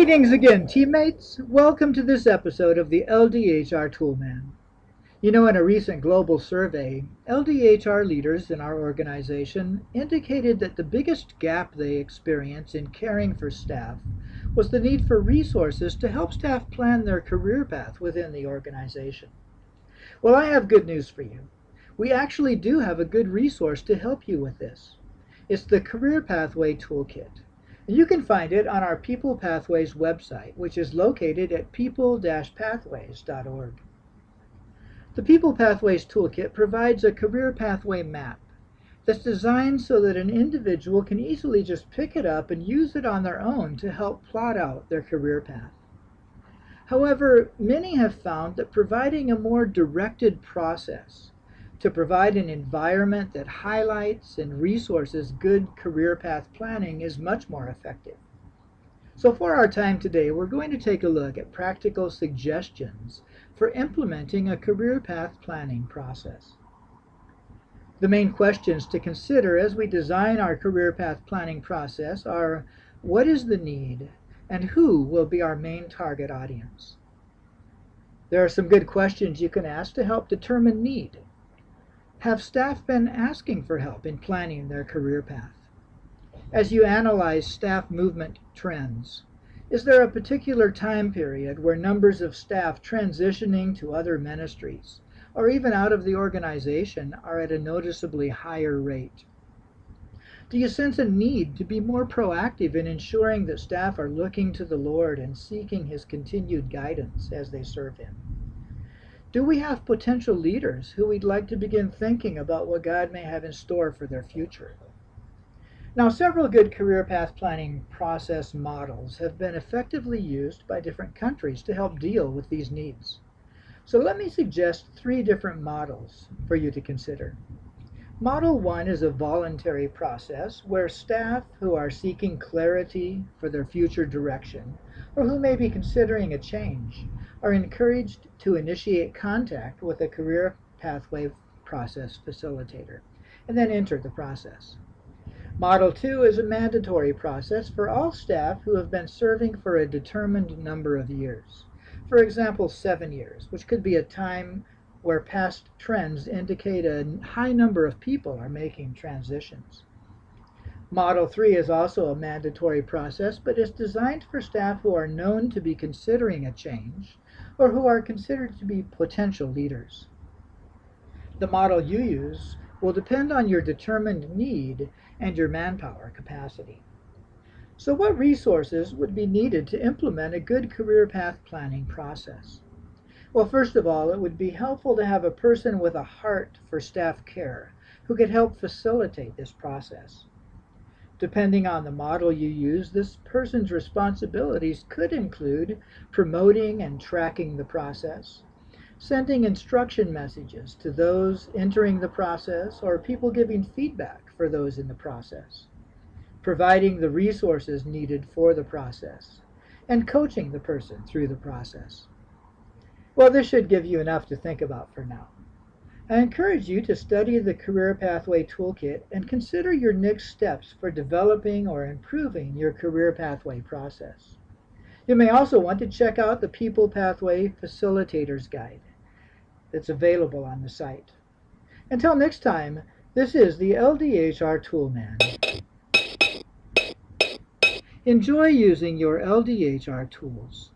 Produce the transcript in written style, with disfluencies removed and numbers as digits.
Greetings again, teammates. Welcome to this episode of the LDHR Toolman. You know, in a recent global survey, LDHR leaders in our organization indicated that the biggest gap they experience in caring for staff was the need for resources to help staff plan their career path within the organization. Well, I have good news for you. We actually do have a good resource to help you with this. It's the Career Pathway Toolkit. And you can find it on our People Pathways website, which is located at people-pathways.org. The People Pathways Toolkit provides a career pathway map that's designed so that an individual can easily just pick it up and use it on their own to help plot out their career path. However, many have found that providing a more directed process to provide an environment that highlights and resources good career path planning is much more effective. So for our time today, we're going to take a look at practical suggestions for implementing a career path planning process. The main questions to consider as we design our career path planning process are: what is the need, and who will be our main target audience? There are some good questions you can ask to help determine need. Have staff been asking for help in planning their career path? As you analyze staff movement trends, is there a particular time period where numbers of staff transitioning to other ministries or even out of the organization are at a noticeably higher rate? Do you sense a need to be more proactive in ensuring that staff are looking to the Lord and seeking His continued guidance as they serve Him? Do we have potential leaders who we'd like to begin thinking about what God may have in store for their future? Now, several good career path planning process models have been effectively used by different countries to help deal with these needs. So let me suggest 3 different models for you to consider. Model 1 is a voluntary process where staff who are seeking clarity for their future direction or who may be considering a change are encouraged to initiate contact with a career pathway process facilitator and then enter the process. Model 2 is a mandatory process for all staff who have been serving for a determined number of years. For example, 7 years, which could be a time where past trends indicate a high number of people are making transitions. Model 3 is also a mandatory process, but is designed for staff who are known to be considering a change or who are considered to be potential leaders. The model you use will depend on your determined need and your manpower capacity. So what resources would be needed to implement a good career path planning process? Well, first of all, it would be helpful to have a person with a heart for staff care who could help facilitate this process. Depending on the model you use, this person's responsibilities could include promoting and tracking the process, sending instruction messages to those entering the process or people giving feedback for those in the process, providing the resources needed for the process, and coaching the person through the process. Well, this should give you enough to think about for now. I encourage you to study the Career Pathway Toolkit and consider your next steps for developing or improving your career pathway process. You may also want to check out the People Pathway Facilitators Guide that's available on the site. Until next time, this is the LDHR Toolman. Enjoy using your LDHR tools.